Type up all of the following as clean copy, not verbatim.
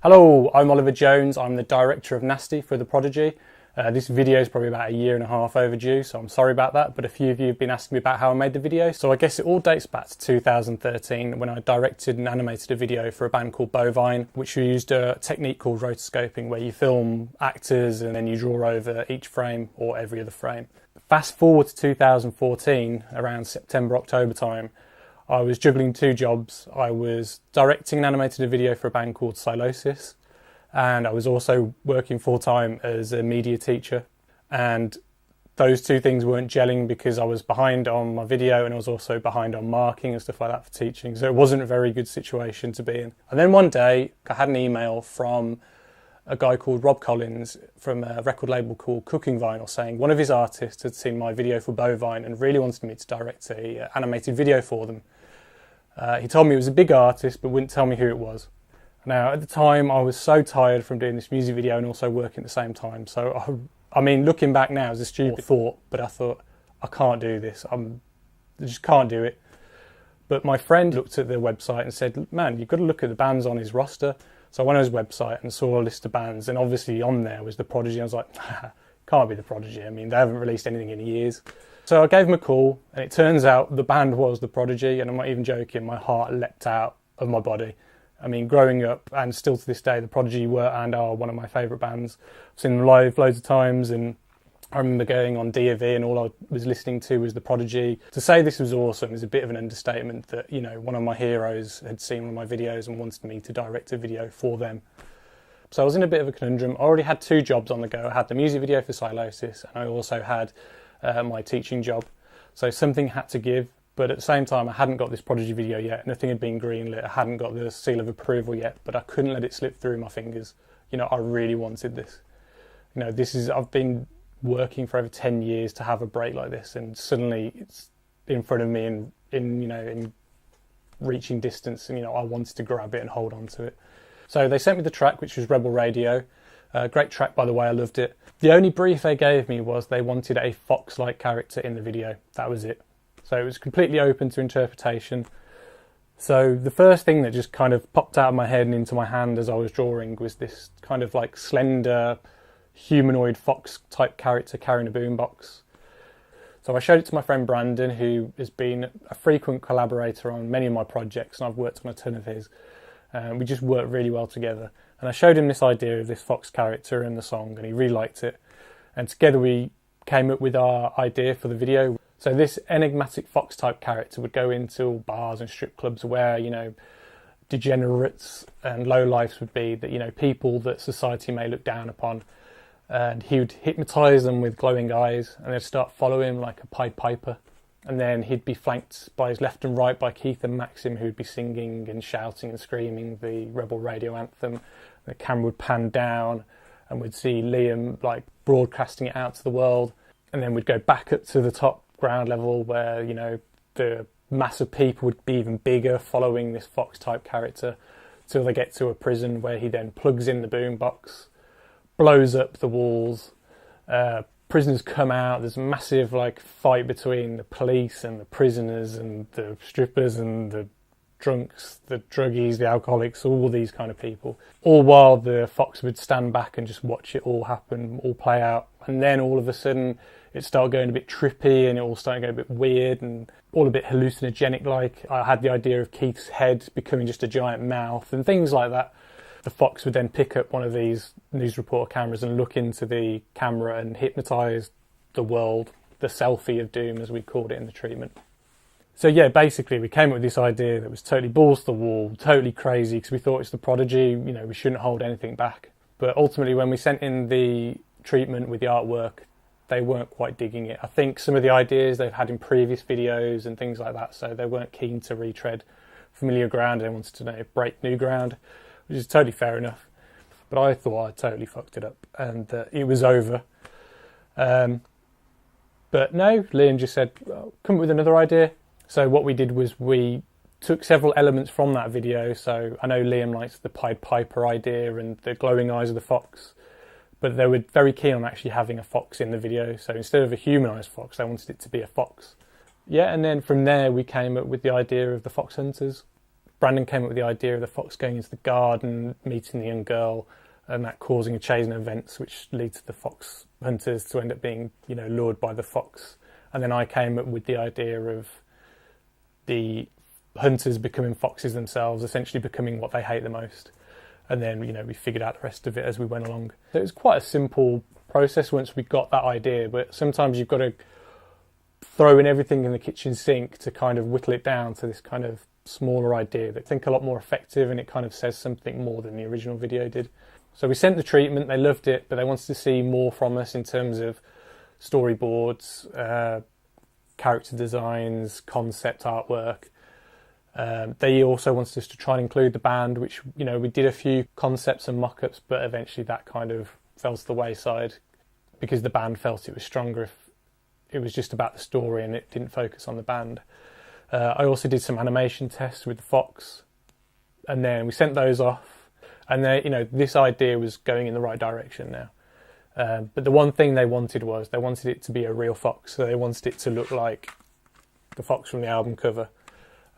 Hello, I'm Oliver Jones. I'm the director of Nasty for the Prodigy. This video is probably about a year and a half overdue, so I'm sorry about that, but a few of you have been asking me about how I made the video. So I guess it all dates back to 2013 when I directed and animated a video for a band called Bovine, which used a technique called rotoscoping, where you film actors and then you draw over each frame or every other frame. Fast forward to 2014, around September, October time, I was juggling two jobs. I was directing and animated a video for a band called Silosis, and I was also working full-time as a media teacher. And those two things weren't gelling because I was behind on my video and I was also behind on marking and stuff like that for teaching. So it wasn't a very good situation to be in. And then one day I had an email from a guy called Rob Collins from a record label called Cooking Vinyl saying one of his artists had seen my video for Bovine and really wanted me to direct an animated video for them. He told me he was a big artist but wouldn't tell me who it was. Now, at the time, I was so tired from doing this music video and also working at the same time. So, I mean, looking back now, it was a stupid thought, but I thought, I can't do this. I just can't do it. But my friend looked at the website and said, man, you've got to look at the bands on his roster. So I went on his website and saw a list of bands, and obviously on there was the Prodigy. I was like, can't be the Prodigy. I mean, they haven't released anything in years. So I gave him a call, and it turns out the band was the Prodigy, and I'm not even joking, my heart leapt out of my body. I mean, growing up, and still to this day, the Prodigy were and are one of my favourite bands. I've seen them live loads of times, and I remember going on D&V and all I was listening to was the Prodigy. To say this was awesome is a bit of an understatement that, you know, one of my heroes had seen one of my videos and wanted me to direct a video for them. So I was in a bit of a conundrum. I already had two jobs on the go. I had the music video for Silosis, and I also had my teaching job. So something had to give. But at the same time, I hadn't got this Prodigy video yet. Nothing had been greenlit. I hadn't got the seal of approval yet, but I couldn't let it slip through my fingers. You know, I really wanted this. You know, I've been working for over 10 years to have a break like this, and suddenly it's in front of me in reaching distance, and, you know, I wanted to grab it and hold on to it. So they sent me the track, which was Rebel Radio. Great track, by the way, I loved it. The only brief they gave me was they wanted a fox-like character in the video. That was it. So it was completely open to interpretation. So the first thing that just kind of popped out of my head and into my hand as I was drawing was this kind of like slender, humanoid fox type character carrying a boombox. So I showed it to my friend Brandon, who has been a frequent collaborator on many of my projects, and I've worked on a ton of his. We just worked really well together. And I showed him this idea of this fox character in the song, and he really liked it. And together we came up with our idea for the video. So this enigmatic fox-type character would go into bars and strip clubs where, you know, degenerates and lowlifes would be, that, you know, people that society may look down upon. And he would hypnotise them with glowing eyes, and they'd start following him like a Pied Piper. And then he'd be flanked by his left and right by Keith and Maxim, who'd be singing and shouting and screaming the Rebel Radio anthem. The camera would pan down, and we'd see Liam like broadcasting it out to the world. And then we'd go back up to the top ground level where, you know, the mass of people would be even bigger following this fox type character till they get to a prison where he then plugs in the boombox, blows up the walls, prisoners come out, there's a massive like fight between the police and the prisoners and the strippers and the drunks, the druggies, the alcoholics, all these kind of people, all while the fox would stand back and just watch it all happen, all play out. And then all of a sudden it started going a bit trippy, and it all started going a bit weird and all a bit hallucinogenic. Like, I had the idea of Keith's head becoming just a giant mouth and things like that. The fox would then pick up one of these news reporter cameras and look into the camera and hypnotise the world, the selfie of doom, as we called it in the treatment. So yeah, basically we came up with this idea that was totally balls to the wall, totally crazy, because we thought it's the Prodigy, you know, we shouldn't hold anything back. But ultimately when we sent in the treatment with the artwork, they weren't quite digging it. I think some of the ideas they've had in previous videos and things like that, so they weren't keen to retread familiar ground. They wanted to, you know, break new ground, which is totally fair enough. But I thought I totally fucked it up, and it was over. But no, Liam just said, well, come up with another idea. So what we did was we took several elements from that video. So I know Liam likes the Pied Piper idea and the glowing eyes of the fox, but they were very keen on actually having a fox in the video. So instead of a humanised fox, they wanted it to be a fox. Yeah, and then from there we came up with the idea of the fox hunters. Brandon came up with the idea of the fox going into the garden, meeting the young girl, and that causing a chain of events which lead to the fox hunters to end up being, lured by the fox. And then I came up with the idea of the hunters becoming foxes themselves, essentially becoming what they hate the most. And then, we figured out the rest of it as we went along. So it was quite a simple process once we got that idea, but sometimes you've got to throw in everything in the kitchen sink to kind of whittle it down to this kind of smaller idea that I think a lot more effective, and it kind of says something more than the original video did. So we sent the treatment, they loved it, but they wanted to see more from us in terms of storyboards, character designs, concept artwork. They also wanted us to try and include the band, which, we did a few concepts and mock-ups, but eventually that kind of fell to the wayside because the band felt it was stronger if it was just about the story and it didn't focus on the band. I also did some animation tests with the fox, and then we sent those off, and then, this idea was going in the right direction now. But the one thing they wanted it to be a real fox, so they wanted it to look like the fox from the album cover.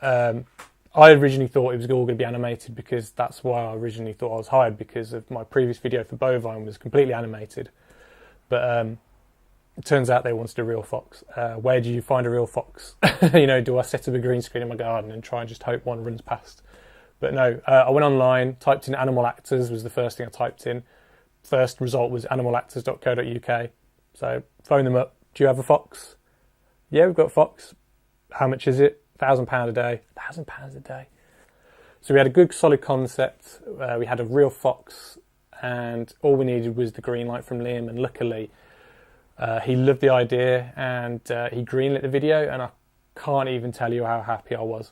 I originally thought it was all going to be animated because that's why I originally thought I was hired, because of my previous video for Bovine was completely animated. But it turns out they wanted a real fox. Where do you find a real fox? Do I set up a green screen in my garden and try and just hope one runs past? But no, I went online, typed in animal actors was the first thing I typed in. First result was animalactors.co.uk. So phone them up. Do you have a fox? Yeah, we've got a fox. How much is it? £1,000 a day. £1,000 a day. So we had a good solid concept. We had a real fox, and all we needed was the green light from Liam, and luckily he loved the idea, and he greenlit the video, and I can't even tell you how happy I was.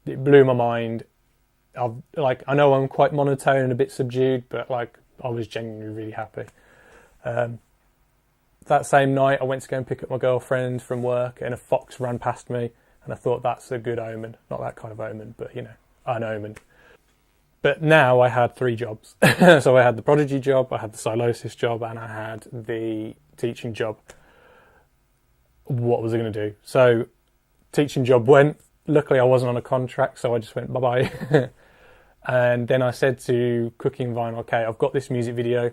It blew my mind. I know I'm quite monotone and a bit subdued, but I was genuinely really happy. That same night I went to go and pick up my girlfriend from work, and a fox ran past me, and I thought that's a good omen. Not that kind of omen, but an omen. But now I had 3 jobs. So I had the Prodigy job, I had the Silosis job, and I had the teaching job. What was I going to do? So teaching job went. Luckily I wasn't on a contract, so I just went bye-bye. And then I said to Cooking Vine, okay, I've got this music video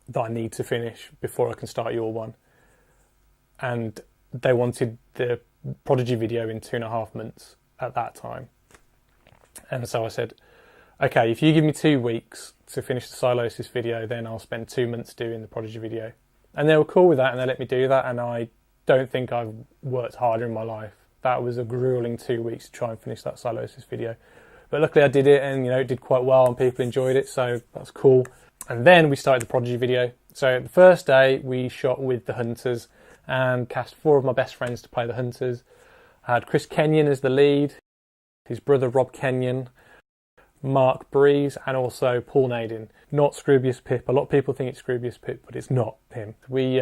that I need to finish before I can start your one. And they wanted the Prodigy video in 2.5 months at that time. And so I said, okay, if you give me 2 weeks to finish the Silosis video, then I'll spend 2 months doing the Prodigy video. And they were cool with that, and they let me do that, and I don't think I've worked harder in my life. That was a grueling 2 weeks to try and finish that Silosis video. But luckily I did it, and it did quite well and people enjoyed it, so that's cool. And then we started the Prodigy video. So the first day we shot with the Hunters and cast 4 of my best friends to play the Hunters. I had Chris Kenyon as the lead, his brother Rob Kenyon, Mark Breeze, and also Paul Nadin. Not Scroobius Pip. A lot of people think it's Scroobius Pip, but it's not him. We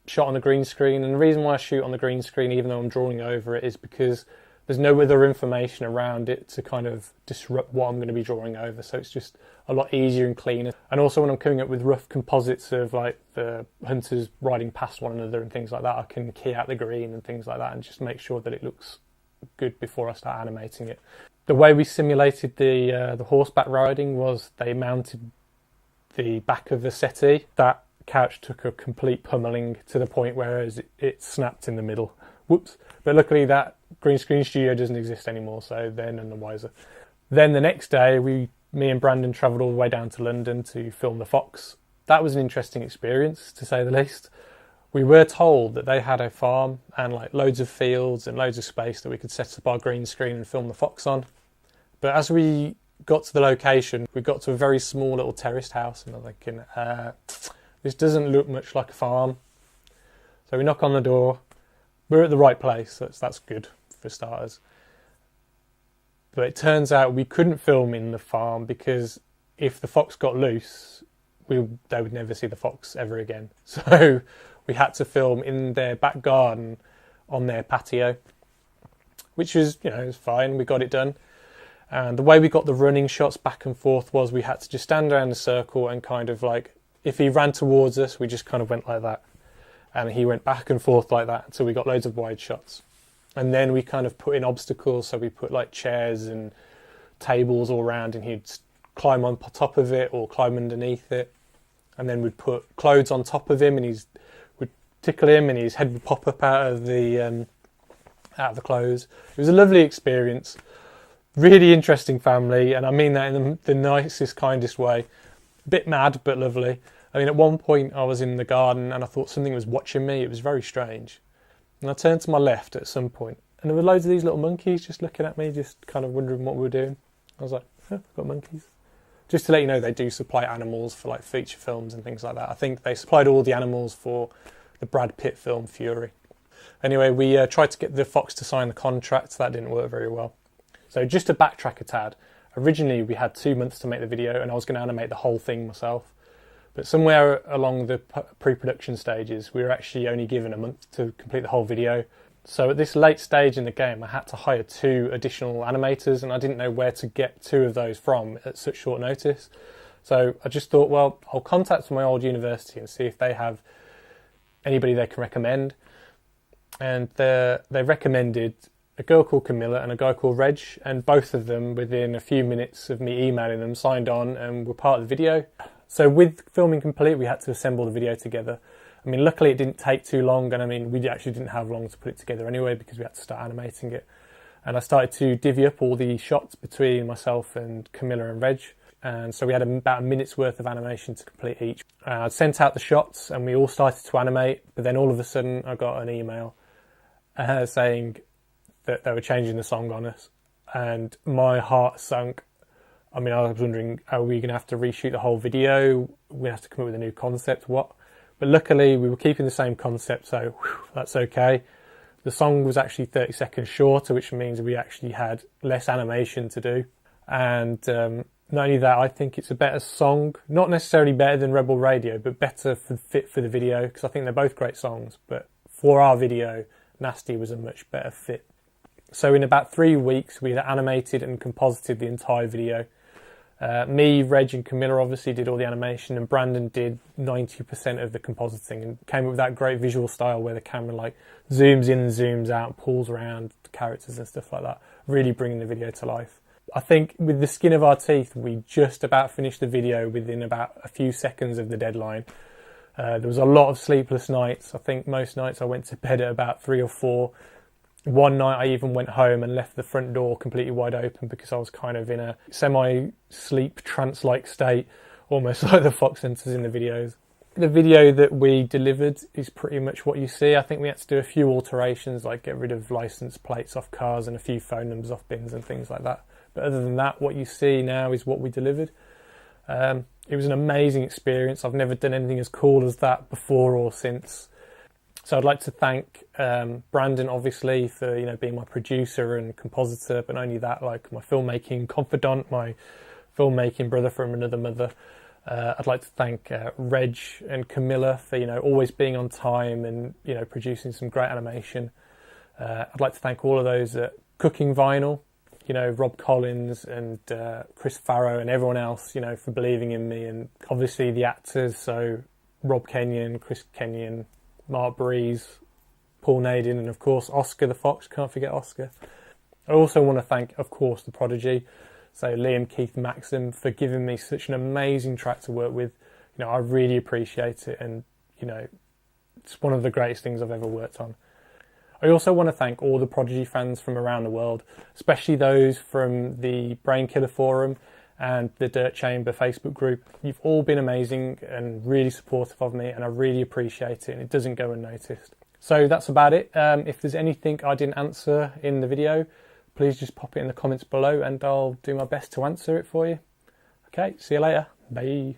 shot on the green screen, and the reason why I shoot on the green screen even though I'm drawing over it is because there's no other information around it to kind of disrupt what I'm going to be drawing over, so it's just a lot easier and cleaner. And also when I'm coming up with rough composites of the hunters riding past one another and things like that, I can key out the green and things like that and just make sure that it looks good before I start animating it. The way we simulated the horseback riding was they mounted the back of the settee. That couch took a complete pummeling to the point where it snapped in the middle. Whoops. But luckily that green screen studio doesn't exist anymore, so they're none the wiser. Then the next day, me and Brandon travelled all the way down to London to film the fox. That was an interesting experience, to say the least. We were told that they had a farm and loads of fields and loads of space that we could set up our green screen and film the fox on. But as we got to the location, we got to a very small little terraced house, and I was thinking, this doesn't look much like a farm. So we knock on the door. We're at the right place, so that's good for starters. But it turns out we couldn't film in the farm because if the fox got loose, they would never see the fox ever again. So we had to film in their back garden on their patio, which was, it was fine. We got it done. And the way we got the running shots back and forth was we had to just stand around a circle and kind of if he ran towards us, we just kind of went like that. And he went back and forth like that until we got loads of wide shots. And then we kind of put in obstacles, so we put like chairs and tables all around, and he'd climb on top of it or climb underneath it. And then we'd put clothes on top of him, and we'd tickle him, and his head would pop up out of the clothes. It was a lovely experience, really interesting family, and I mean that in the nicest, kindest way. A bit mad, but lovely. I mean, at one point I was in the garden and I thought something was watching me. It was very strange. And I turned to my left at some point, and there were loads of these little monkeys just looking at me, just kind of wondering what we were doing. I was like, oh, I've got monkeys. Just to let you know, they do supply animals for like feature films and things like that. I think they supplied all the animals for the Brad Pitt film Fury. Anyway, we tried to get the fox to sign the contract. That didn't work very well. So just to backtrack a tad, originally we had 2 months to make the video, and I was going to animate the whole thing myself. But somewhere along the pre-production stages, we were actually only given a month to complete the whole video. So at this late stage in the game, I had to hire 2 additional animators, and I didn't know where to get 2 of those from at such short notice. So I just thought, well, I'll contact my old university and see if they have anybody they can recommend. And they recommended a girl called Camilla and a guy called Reg, and both of them, within a few minutes of me emailing them, signed on and were part of the video. So with filming complete, we had to assemble the video together. I mean, luckily it didn't take too long, and I mean, we actually didn't have long to put it together anyway, because we had to start animating it. And I started to divvy up all the shots between myself and Camilla and Reg, and so we had about a minute's worth of animation to complete each. I sent out the shots and we all started to animate, but then all of a sudden I got an email saying that they were changing the song on us, and my heart sunk. I mean, I was wondering, are we going to have to reshoot the whole video? We have to come up with a new concept, what? But luckily we were keeping the same concept, so that's okay. The song was actually 30 seconds shorter, which means we actually had less animation to do. And not only that, I think it's a better song, not necessarily better than Rebel Radio, but better fit for the video, because I think they're both great songs. But for our video, Nasty was a much better fit. So in about 3 weeks, we had animated and composited the entire video. Me, Reg and Camilla obviously did all the animation, and Brandon did 90% of the compositing, and came up with that great visual style where the camera like zooms in and zooms out and pulls around the characters and stuff like that, really bringing the video to life. I think with the skin of our teeth, we just about finished the video within about a few seconds of the deadline. There was a lot of sleepless nights. I think most nights I went to bed at about 3 or 4. One night I even went home and left the front door completely wide open because I was kind of in a semi-sleep trance-like state, almost like the fox hunters in the videos. The video that we delivered is pretty much what you see. I think we had to do a few alterations, like get rid of license plates off cars and a few phone numbers off bins and things like that. But other than that, what you see now is what we delivered. It was an amazing experience. I've never done anything as cool as that before or since. So I'd like to thank Brandon, obviously, for being my producer and compositor, but not only that, like my filmmaking confidant, my filmmaking brother from another mother. I'd like to thank Reg and Camilla for always being on time and producing some great animation. I'd like to thank all of those at Cooking Vinyl, Rob Collins and Chris Farrow and everyone else, for believing in me, and obviously the actors, so Rob Kenyon, Chris Kenyon, Mark Breeze, Paul Nadin, and of course Oscar the Fox, can't forget Oscar. I also want to thank, of course, the Prodigy, so Liam, Keith, Maxim, for giving me such an amazing track to work with. I really appreciate it, and it's one of the greatest things I've ever worked on. I also want to thank all the Prodigy fans from around the world, especially those from the Brain Killer Forum and the Dirt Chamber Facebook group. You've all been amazing and really supportive of me, and I really appreciate it, and it doesn't go unnoticed. So that's about it. If there's anything I didn't answer in the video, please just pop it in the comments below and I'll do my best to answer it for you. Okay, see you later. Bye.